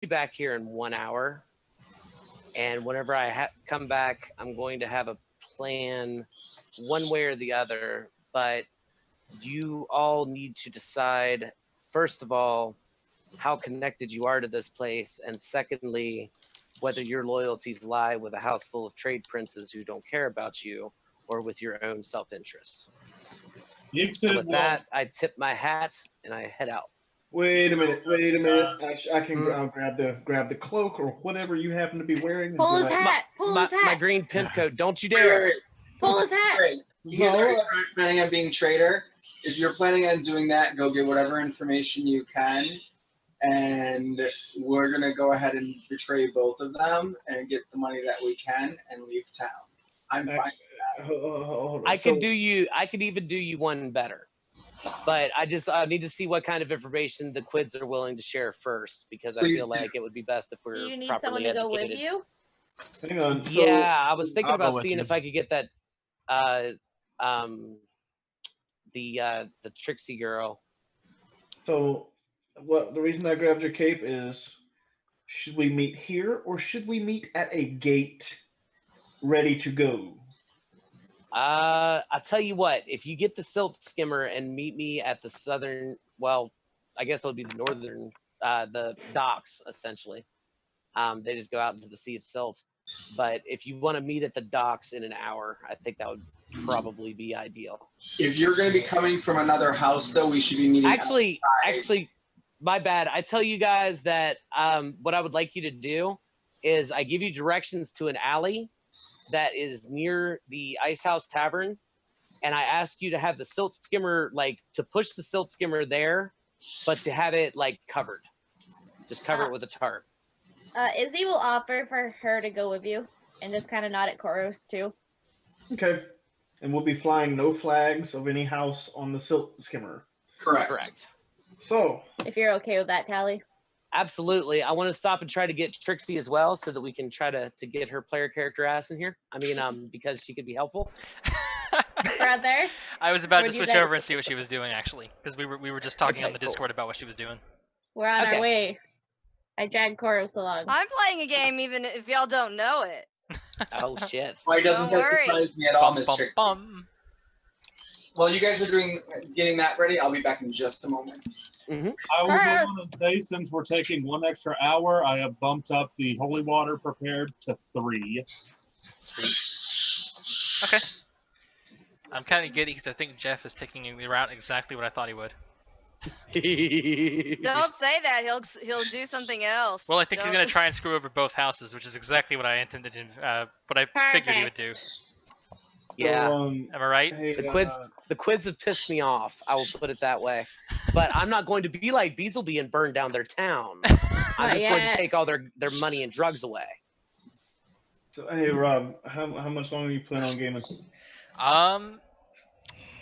back here in 1 hour. And whenever I come back, I'm going to have a plan one way or the other. But you all need to decide, first of all, how connected you are to this place. And secondly, whether your loyalties lie with a house full of trade princes who don't care about you or with your own self-interest. So with that, I tip my hat and I head out. Wait a minute. I'll grab the cloak or whatever you happen to be wearing. Pull his hat. My green pimp coat. Don't you dare. Pull his hat. You guys are planning on being traitor. If you're planning on doing that, go get whatever information you can. And we're going to go ahead and betray both of them and get the money that we can and leave town. I'm fine with that. I could even do you one better. But I need to see what kind of information the quids are willing to share first, because I feel like it would be best if we're Do you need properly someone to educated. go with you? Hang on. Yeah, I was thinking about seeing if I could get that the Trixie girl. So the reason I grabbed your cape is, should we meet here or should we meet at a gate ready to go? I'll tell you what, if you get the silt skimmer and meet me at the southern, well, I guess it'll be the northern, the docks, essentially. They just go out into the Sea of Silt. But if you want to meet at the docks in an hour, I think that would probably be ideal. If you're going to be coming from another house, though, we should be meeting Actually, my bad. I tell you guys that what I would like you to do is I give you directions to an alley that is near the Ice House Tavern, and I ask you to have the silt skimmer, like, to push the silt skimmer there, but to have it, like, covered. Just cover it with a tarp. Izzy will offer for her to go with you, and just kind of nod at Koros, too. Okay. And we'll be flying no flags of any house on the silt skimmer. Correct. So, if you're okay with that, Tally. Absolutely. I want to stop and try to get Trixie as well, so that we can try to get her player character ass in here. I mean, because she could be helpful. Brother. I was about to switch over and see what she was doing, actually, because we were just talking on the Discord about what she was doing. We're on our way. I dragged Koros along. I'm playing a game even if y'all don't know it. Oh shit. Why doesn't that surprise me at all, Miss Trixie? Well, you guys are getting that ready. I'll be back in just a moment. Mm-hmm. I will go on and say, since we're taking 1 extra hour, I have bumped up the holy water prepared to 3. Okay. I'm kind of giddy because I think Jeff is taking the route exactly what I thought he would. Don't say that. He'll do something else. Well, I think he's going to try and screw over both houses, which is exactly what I intended, what I figured he would do. Yeah. Am I right? The quids have pissed me off. I will put it that way. But I'm not going to be like Beasleby and burn down their town. I'm just going to take all their money and drugs away. So, hey, Rob, how much longer you plan on gaming?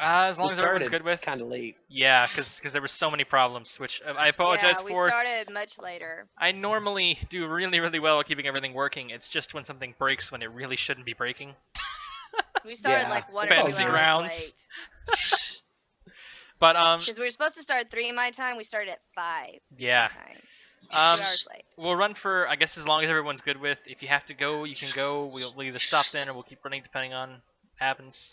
As long as everyone's good with. Kind of late. Yeah, because there were so many problems, which I apologize for. Yeah, we started much later. I normally do really, really well at keeping everything working. It's just when something breaks when it really shouldn't be breaking. We started like 1 or 2 hours late. But because we were supposed to start at 3 my time, we started at 5. Yeah. 2 hours late. We'll run for, I guess, as long as everyone's good with. If you have to go, you can go. We'll either stop then or we'll keep running depending on what happens.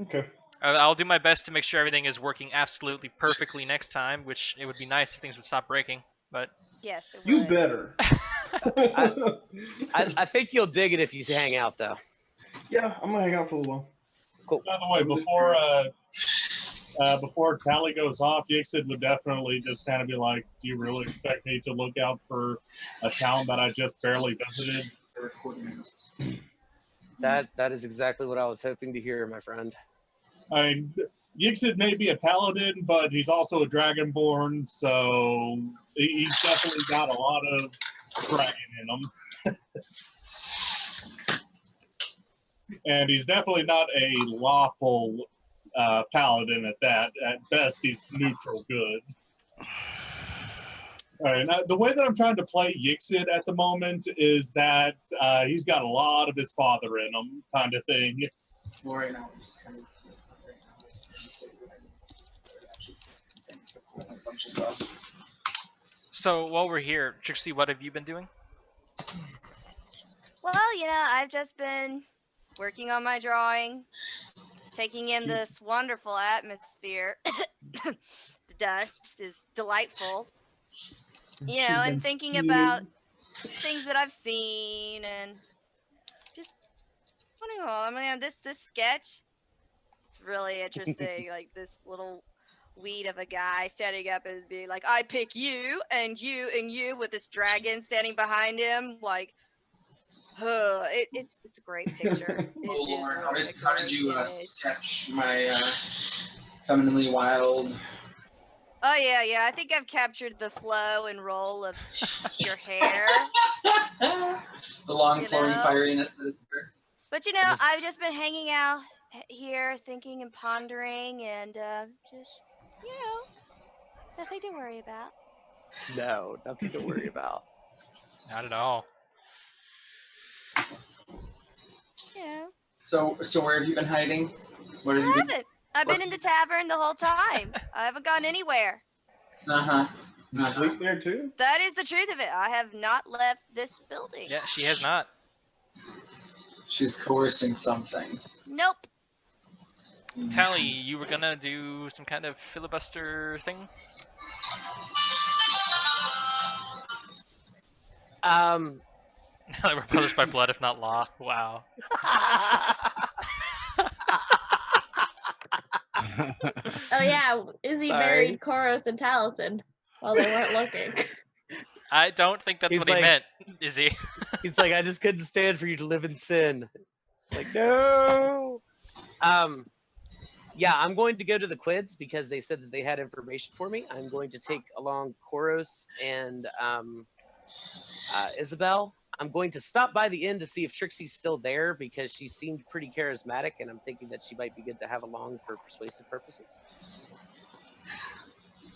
Okay. I'll do my best to make sure everything is working absolutely perfectly next time, which it would be nice if things would stop breaking, but... Yes, it would. You better. I think you'll dig it if you hang out, though. Yeah, I'm going to hang out for a little while. Cool. By the way, before Tally goes off, Yixid would definitely just kind of be like, do you really expect me to look out for a town that I just barely visited? That is exactly what I was hoping to hear, my friend. I mean, Yixid may be a paladin, but he's also a dragonborn, so he's definitely got a lot of dragon in him. And he's definitely not a lawful paladin at that. At best, he's neutral good. All right, now, the way that I'm trying to play Yixid at the moment is that he's got a lot of his father in him, kind of thing. Right now, we're just kind of So while we're here, Trixie, what have you been doing? Well, I've just been working on my drawing, taking in this wonderful atmosphere. The dust is delightful. And thinking about things that I've seen and just this sketch, it's really interesting. Like this little weed of a guy standing up and being like, I pick you and you with this dragon standing behind him. Like, it's a great picture. Oh Lord, how did you sketch my femininely wild? Oh yeah. I think I've captured the flow and roll of your hair. The long flowing fieriness. But I've just been hanging out here, thinking and pondering, and just nothing to worry about. No, nothing to worry about. Not at all. Yeah. So where have you been hiding? What have you been? I've been in the tavern the whole time. I haven't gone anywhere. Sleep there too? That is the truth of it. I have not left this building. Yeah, she has not. She's coercing something. Nope. Tally, you were gonna do some kind of filibuster thing? Now that we're brothers by blood, if not law. Wow. Oh yeah, Izzy buried Koros and Taliesin while they weren't looking. I don't think that's what he meant, is he? He's like, I just couldn't stand for you to live in sin. Like, no. Yeah, I'm going to go to the Quids because they said that they had information for me. I'm going to take along Koros and Isabel. I'm going to stop by the inn to see if Trixie's still there because she seemed pretty charismatic, and I'm thinking that she might be good to have along for persuasive purposes.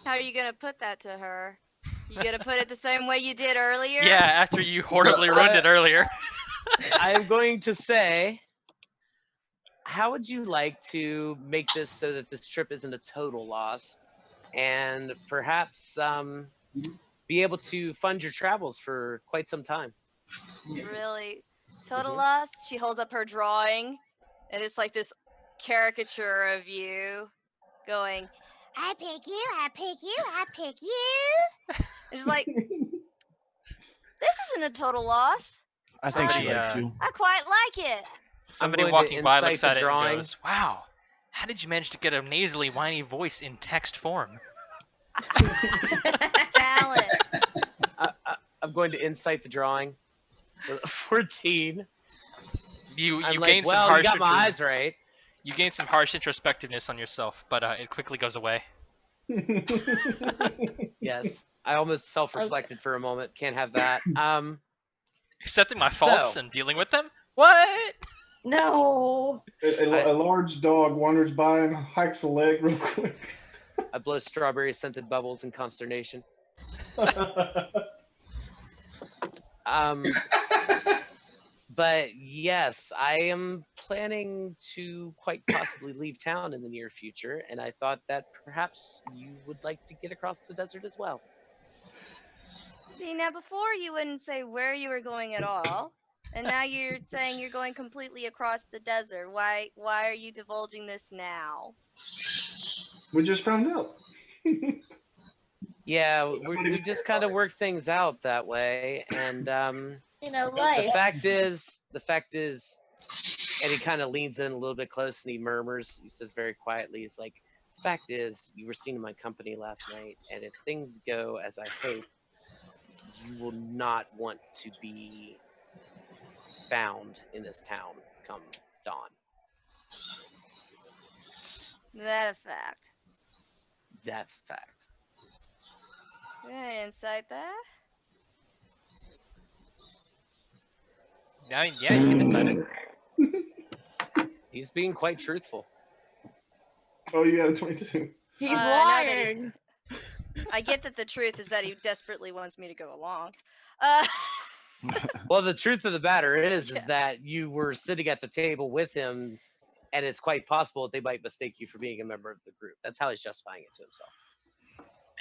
How are you gonna put that to her? You gonna put it the same way you did earlier? Yeah, after you horribly ruined it earlier. I'm going to say, how would you like to make this so that this trip isn't a total loss, and perhaps be able to fund your travels for quite some time? Really? Total loss? She holds up her drawing, and it's like this caricature of you going, I pick you, I pick you, I pick you. It's like, this isn't a total loss. I think she Somebody, likes you. I quite like it. Somebody going to walking by incite looks the at it drawing. and goes, wow, how did you manage to get a nasally, whiny voice in text form? Talent. I'm going to incite the drawing. 14. You I'm gain like, some well, harsh you got my eyes right. You gain some harsh introspectiveness on yourself, but it quickly goes away. Yes, I almost self-reflected for a moment. Can't have that. Accepting my faults So- and dealing with them? What? No. A large dog wanders by and hikes a leg real quick. I blow strawberry-scented bubbles in consternation. But yes, I am planning to quite possibly leave town in the near future, and I thought that perhaps you would like to get across the desert as well. See, now before you wouldn't say where you were going at all, and now you're saying you're going completely across the desert. Why are you divulging this now? We just found out. Yeah, we just kind of work things out that way, and Life. the fact is, and he kind of leans in a little bit close and he murmurs. He says very quietly, "He's like, the fact is, you were seen in my company last night, and if things go as I hope, you will not want to be found in this town come dawn." That a fact. That's a fact. Gonna incite that? I mean, yeah, you can decide it. He's being quite truthful. Oh, you got a 22. He's No, that lying. I get that the truth is that he desperately wants me to go along. Well, the truth of the matter is Yeah. that you were sitting at the table with him, and it's quite possible that they might mistake you for being a member of the group. That's how he's justifying it to himself.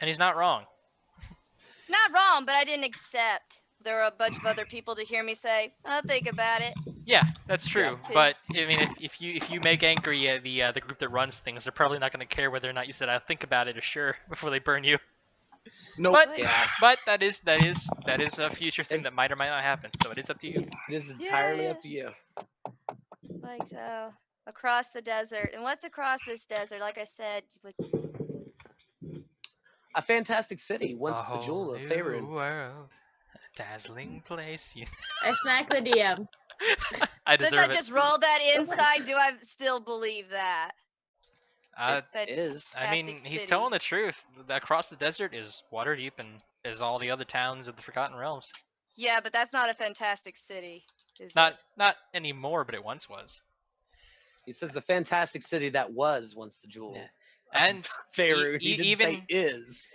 And he's not wrong. Not wrong, but I didn't accept. There were a bunch of other people to hear me say, "I'll think about it." Yeah, that's true. Yeah. But I mean, if you make angry the group that runs things, they're probably not going to care whether or not you said I'll think about it or sure before they burn you. Nope. But Yeah. but that is a future thing that might or might not happen. So it is up to you. It is entirely Yeah. up to you. Like so, across the desert. And what's across this desert? Like I said, what's A fantastic city. Once A the jewel whole of new Faerun. world, a dazzling place. You... I smack the DM. I since deserve I it. just rolled that inside, do I still believe that? It is. I mean, Fantastic he's city. telling the truth. Across the desert is Waterdeep and is all the other towns of the Forgotten Realms. Yeah, but that's not a fantastic city. Is Not it? not anymore, but it once was. He says the fantastic city that was once the jewel. Yeah. And Faerun. e- He didn't even- say is.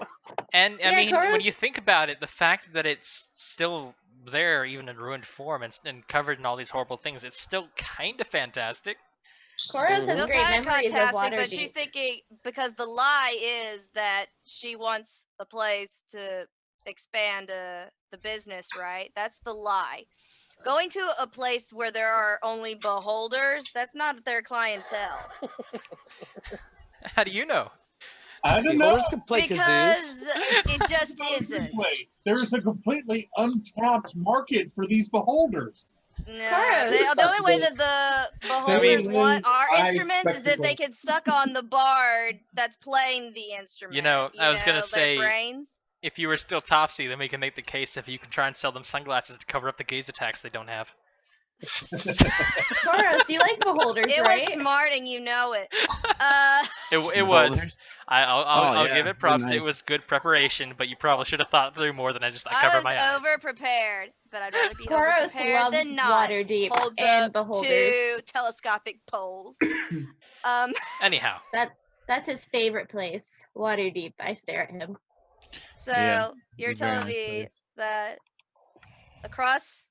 And I Yeah, mean, when Koros- you think about it, the fact that it's still there, even in ruined form, and covered in all these horrible things, it's still kind of fantastic. Koros has Still great kind of memories of fantastic, but she's Waterdeep. thinking because the lie is that she wants the place to expand the business, right? That's the lie. Going to a place where there are only beholders, that's not their clientele. How do you know? I don't know. Beholders can play kazoos. Because it just Put it this isn't. way, there's a completely untapped market for these beholders. No, Koros. the only way that the beholders want our eye instruments is if they spectacle. could suck on the bard that's playing the instrument. I was gonna their say- brains. If you were still Topsy, then we can make the case if you can try and sell them sunglasses to cover up the gaze attacks they don't have. Koros, you like beholders, It right? was smart, and you know it. It was. Boulders? I'll yeah, give it props. nice. It was good preparation, but you probably should have thought through more than I I cover was my eyes. over prepared, but I'd rather be over Koros prepared loves than not. Waterdeep Holds and up beholders. 2 telescopic poles. Anyhow, That's his favorite place, Waterdeep. I stare at him. So Yeah, you're it's a very telling nice me place. that across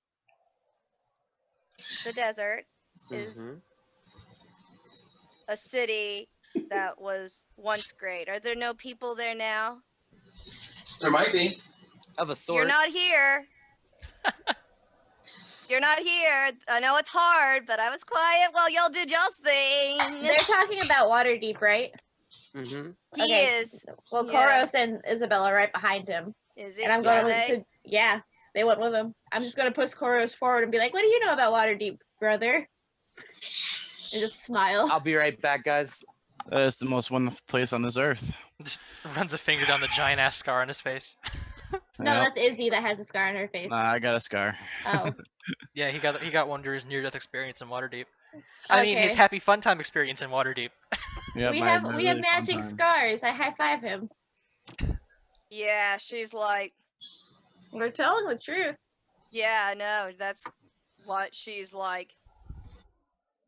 the desert is Mhm. a city that was once great. Are there no people there now? There might be. Of a sort. You're not here. You're not here. I know it's hard, but I was quiet while y'all did y'all's thing. They're talking about Waterdeep, right? Mm-hmm. He Okay. is. Well, Yeah. Koros and Isabella are right behind him. Is it? And I'm Are going they? to, yeah, they went with him. I'm just going to push Koros forward and be like, what do you know about Waterdeep, brother? And just smile. I'll be right back, guys. That is the most wonderful place on this earth. just runs a finger down the giant ass scar on his face. No, Yep. that's Izzy that has a scar on her face. I got a scar. Oh, Yeah, he got one during his near-death experience in Waterdeep. I mean, his okay. happy fun time experience in Waterdeep. Yep, we I have had a we have really fun matching time. scars. I high five him. Yeah, she's like, We're telling the truth. yeah, I know. That's what she's like.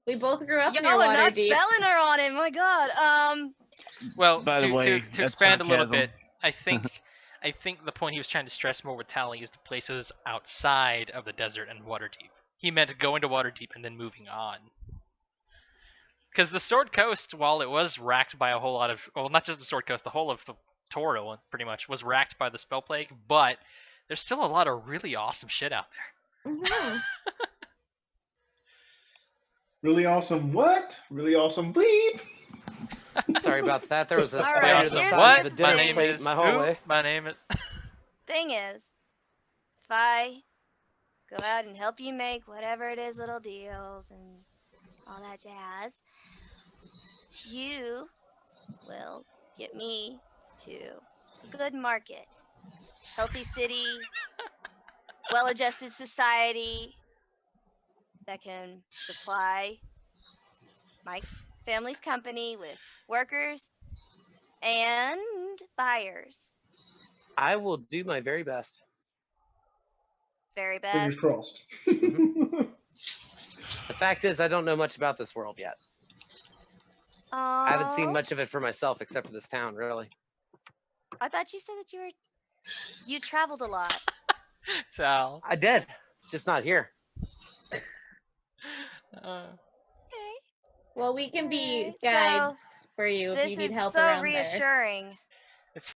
We both grew up near Y'all are not Waterdeep. selling her on it. My God. Well, By the to, way, to that's expand a little sarcasm. bit, I think the point he was trying to stress more with Tally is the places outside of the desert and Waterdeep. He meant going to Waterdeep and then moving on. Because the Sword Coast, while it was racked by a whole lot of, well, not just the Sword Coast, the whole of the Toril pretty much was racked by the Spell Plague, but there's still a lot of really awesome shit out there. Mhm. Really awesome what? Really awesome bleep. Sorry about that. There was a All spider right, the here's size the of the My thing. dinner name plate is in my who? hallway. My name is. Thing is, if I go out and help you make whatever it is, little deals and all that jazz, you will get me to a good market, healthy city, well-adjusted society that can supply my family's company with workers and buyers. I will do my very best. Very Fingers best. crossed. The fact is, I don't know much about this world yet. I haven't seen Aw. much of it for myself, except for this town, really. I thought you said that you traveled a lot. Sal. I did, just not here. Okay. Well, we can be Alright, so guides for you if This you need is help so around there. reassuring.